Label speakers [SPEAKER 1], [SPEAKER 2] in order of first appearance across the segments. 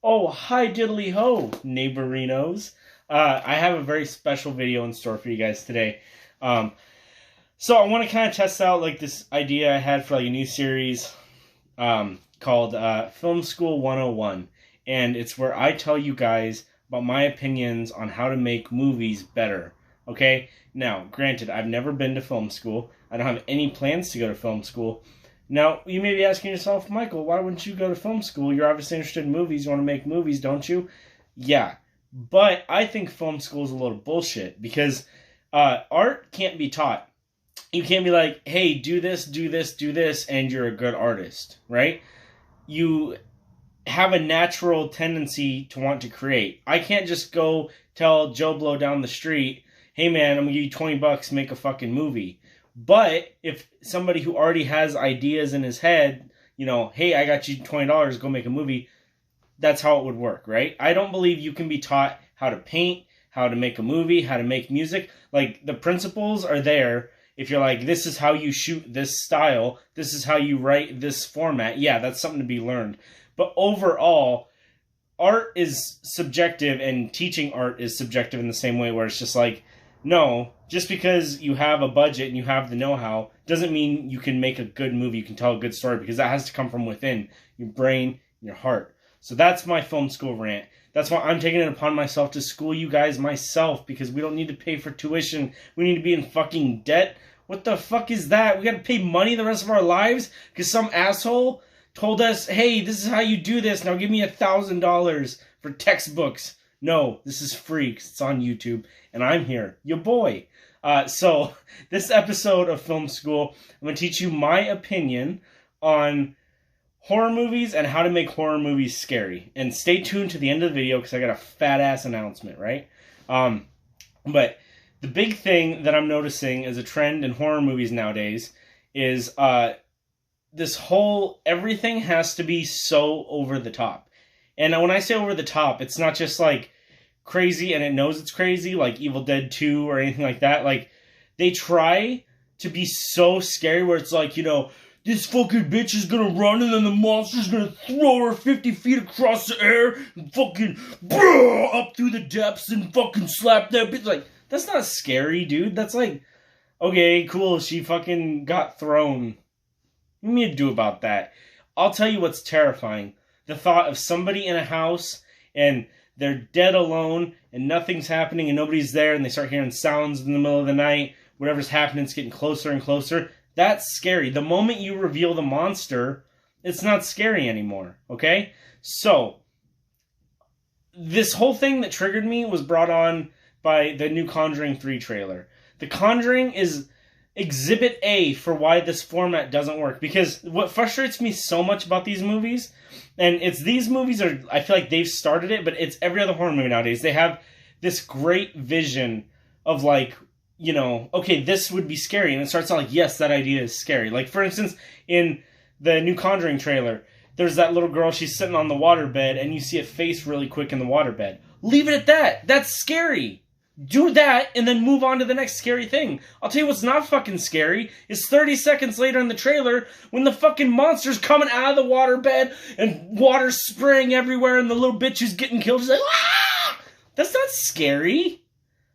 [SPEAKER 1] Oh, hi diddly ho, neighborinos. I have a very special video in store for you guys today. Um, so I want to kind of test out like this idea I had for like a new series called Film School 101. And it's where I tell you guys about my opinions on how to make movies better. Okay? Now, granted, I've never been to film school. I don't have any plans to go to film school. Now, you may be asking yourself, Michael, why wouldn't you go to film school? You're obviously interested in movies. You want to make movies, don't you? Yeah. But I think film school is a little bullshit because art can't be taught. You can't be like, hey, do this, do this, do this, and you're a good artist, right? You have a natural tendency to want to create. I can't just go tell Joe Blow down the street, hey man, I'm going to give you $20, make a fucking movie. But if somebody who already has ideas in his head, you know, hey, I got you $20, go make a movie, that's how it would work, right? I don't believe you can be taught how to paint, how to make a movie, how to make music. Like, the principles are there. If you're like, this is how you shoot this style, this is how you write this format, yeah, that's something to be learned. But overall, art is subjective, and teaching art is subjective in the same way, where it's just like, no, just because you have a budget and you have the know-how doesn't mean you can make a good movie, you can tell a good story, because that has to come from within your brain, your heart. So that's my film school rant. That's why I'm taking it upon myself to school you guys myself, because we don't need to pay for tuition. We need to be in fucking debt. What the fuck is that? We gotta pay money the rest of our lives because some asshole told us, hey, this is how you do this, now give me $1,000 for textbooks. No, this is free because it's on YouTube, and I'm here, your boy. So this episode of Film School, I'm going to teach you my opinion on horror movies and how to make horror movies scary. And stay tuned to the end of the video because I got a fat-ass announcement, right? But the big thing that I'm noticing as a trend in horror movies nowadays is this whole everything has to be so over the top. And when I say over the top, it's not just like crazy and it knows it's crazy, like Evil Dead 2 or anything like that. Like, they try to be so scary where it's like, you know, this fucking bitch is gonna run and then the monster's gonna throw her 50 feet across the air and fucking up through the depths and fucking slap that bitch. Like, that's not scary, dude. That's like, okay, cool, she fucking got thrown. What do you mean to do about that? I'll tell you what's terrifying. The thought of somebody in a house and they're dead alone and nothing's happening and nobody's there and they start hearing sounds in the middle of the night. Whatever's happening is getting closer and closer. That's scary. The moment you reveal the monster, it's not scary anymore, okay? So, this whole thing that triggered me was brought on by the new Conjuring 3 trailer. The Conjuring is Exhibit A for why this format doesn't work. Because what frustrates me so much about these movies, and it's these movies are, I feel like they've started it, but it's every other horror movie nowadays. They have this great vision of like, you know, okay, this would be scary. And it starts out like, yes, that idea is scary. Like, for instance, in the new Conjuring trailer, there's that little girl, she's sitting on the waterbed, and you see a face really quick in the waterbed. Leave it at that. That's scary. Do that, and then move on to the next scary thing. I'll tell you what's not fucking scary is 30 seconds later in the trailer when the fucking monster's coming out of the waterbed and water's spraying everywhere and the little bitch who's getting killed is like, ah! That's not scary.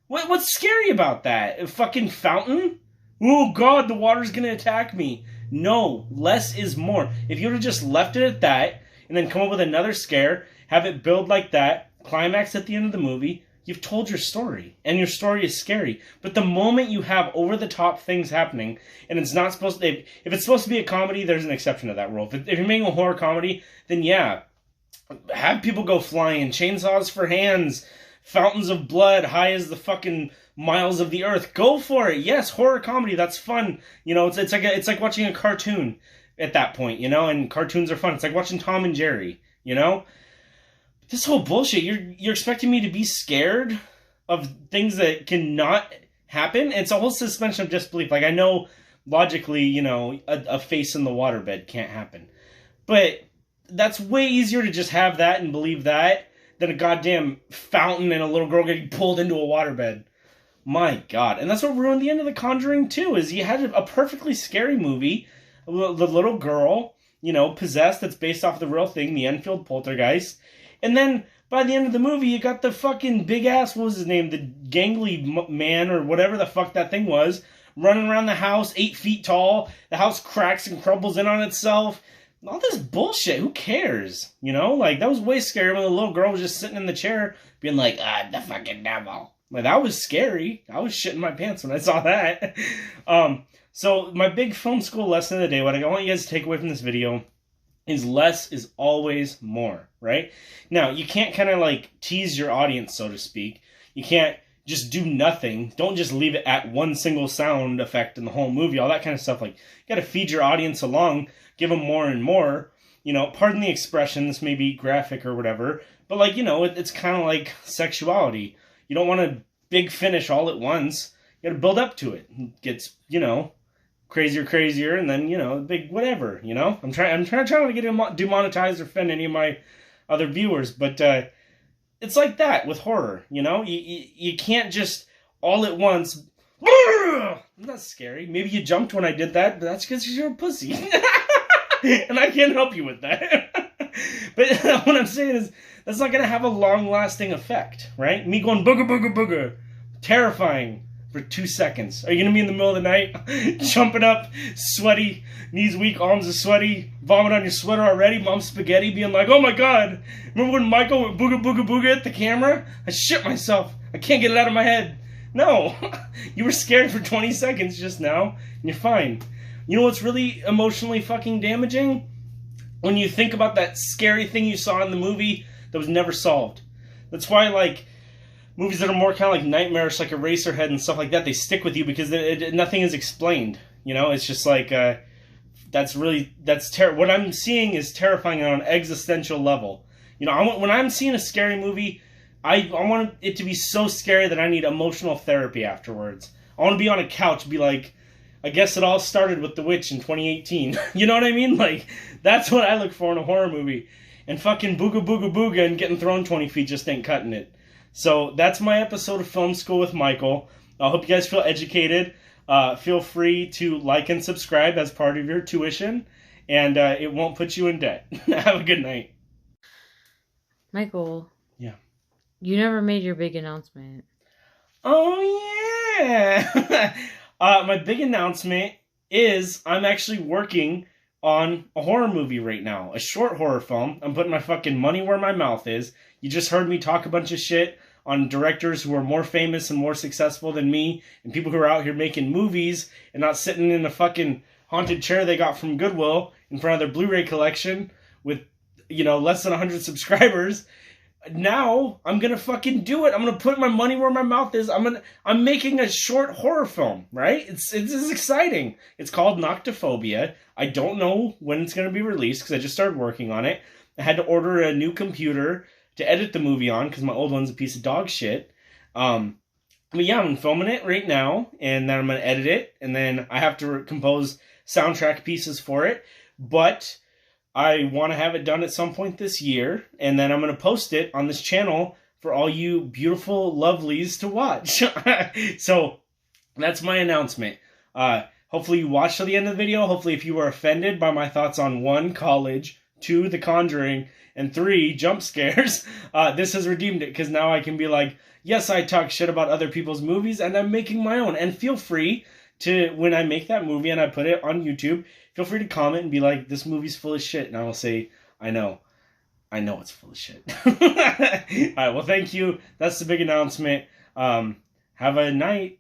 [SPEAKER 1] What's scary about that? A fucking fountain? Oh god, the water's gonna attack me. No, less is more. If you would have just left it at that and then come up with another scare, have it build like that, climax at the end of the movie, you've told your story, and your story is scary. But the moment you have over-the-top things happening, and it's not supposed to... If it's supposed to be a comedy, there's an exception to that rule. If you're making a horror comedy, then yeah, have people go flying, chainsaws for hands, fountains of blood, high as the fucking miles of the earth. Go for it. Yes, horror comedy, that's fun. You know, it's like watching a cartoon at that point, you know, and cartoons are fun. It's like watching Tom and Jerry, you know? This whole bullshit, you're expecting me to be scared of things that cannot happen? It's a whole suspension of disbelief. Like, I know, logically, you know, a face in the waterbed can't happen. But that's way easier to just have that and believe that than a goddamn fountain and a little girl getting pulled into a waterbed. My god. And that's what ruined the end of The Conjuring 2, is you had a perfectly scary movie, the little girl, you know, possessed, that's based off of the real thing, the Enfield poltergeist, And then by the end of the movie, you got the fucking big ass, what was his name? The gangly man or whatever the fuck that thing was, running around the house, 8 feet tall. The house cracks and crumbles in on itself. All this bullshit. Who cares? You know, like, that was way scary when the little girl was just sitting in the chair being like, the fucking devil. Like, that was scary. I was shitting my pants when I saw that. So my big film school lesson of the day, what I want you guys to take away from this video is less is always more, right? Now, you can't kind of like tease your audience, so to speak. You can't just do nothing. Don't just leave it at one single sound effect in the whole movie, all that kind of stuff. Like, you got to feed your audience along, give them more and more. You know, pardon the expression, this may be graphic or whatever, but like, you know, it's kind of like sexuality. You don't want a big finish all at once. You got to build up to it. It gets, you know, crazier, and then, you know, big whatever, you know? I'm trying to get demonetized or offend any of my other viewers, but it's like that with horror, you know? You can't just all at once. That's scary. Maybe you jumped when I did that, but that's because you're a pussy. And I can't help you with that. But what I'm saying is, that's not going to have a long-lasting effect, right? Me going booger, terrifying for 2 seconds. Are you going to be in the middle of the night, jumping up, sweaty, knees weak, arms are sweaty, vomit on your sweater already, mom's spaghetti, being like, oh my god, remember when Michael went booga at the camera? I shit myself. I can't get it out of my head. No, you were scared for 20 seconds just now, and you're fine. You know what's really emotionally fucking damaging? When you think about that scary thing you saw in the movie that was never solved. That's why, like, movies that are more kind of like nightmarish, like Eraserhead and stuff like that, they stick with you because nothing is explained. You know, it's just like, what I'm seeing is terrifying on an existential level. You know, when I'm seeing a scary movie, I want it to be so scary that I need emotional therapy afterwards. I want to be on a couch and be like, I guess it all started with The Witch in 2018. You know what I mean? Like, that's what I look for in a horror movie. And fucking booga and getting thrown 20 feet just ain't cutting it. So that's my episode of Film School with Michael. I hope you guys feel educated. Feel free to like and subscribe as part of your tuition. And it won't put you in debt. Have a good night.
[SPEAKER 2] Michael.
[SPEAKER 1] Yeah.
[SPEAKER 2] You never made your big announcement.
[SPEAKER 1] Oh, yeah. My big announcement is I'm actually working on a horror movie right now. A short horror film. I'm putting my fucking money where my mouth is. You just heard me talk a bunch of shit on directors who are more famous and more successful than me, and people who are out here making movies and not sitting in a fucking haunted chair they got from Goodwill in front of their Blu-ray collection with, you know, less than 100 subscribers. Now I'm gonna fucking do it. I'm gonna put my money where my mouth is. I'm making a short horror film, right? It's exciting. It's called Noctophobia. I don't know when it's gonna be released because I just started working on it. I had to order a new computer to edit the movie on because my old one's a piece of dog shit. But yeah, I'm filming it right now, and then I'm gonna edit it, and then I have to compose soundtrack pieces for it. But I want to have it done at some point this year, and then I'm going to post it on this channel for all you beautiful lovelies to watch. So that's my announcement. Hopefully you watched till the end of the video. Hopefully if you were offended by my thoughts on 1, college, 2, The Conjuring, and 3, jump scares, this has redeemed it, because now I can be like, yes, I talk shit about other people's movies, and I'm making my own. And feel free to, when I make that movie and I put it on YouTube, feel free to comment and be like, this movie's full of shit. And I will say, I know it's full of shit. All right, well, thank you. That's the big announcement. Have a night.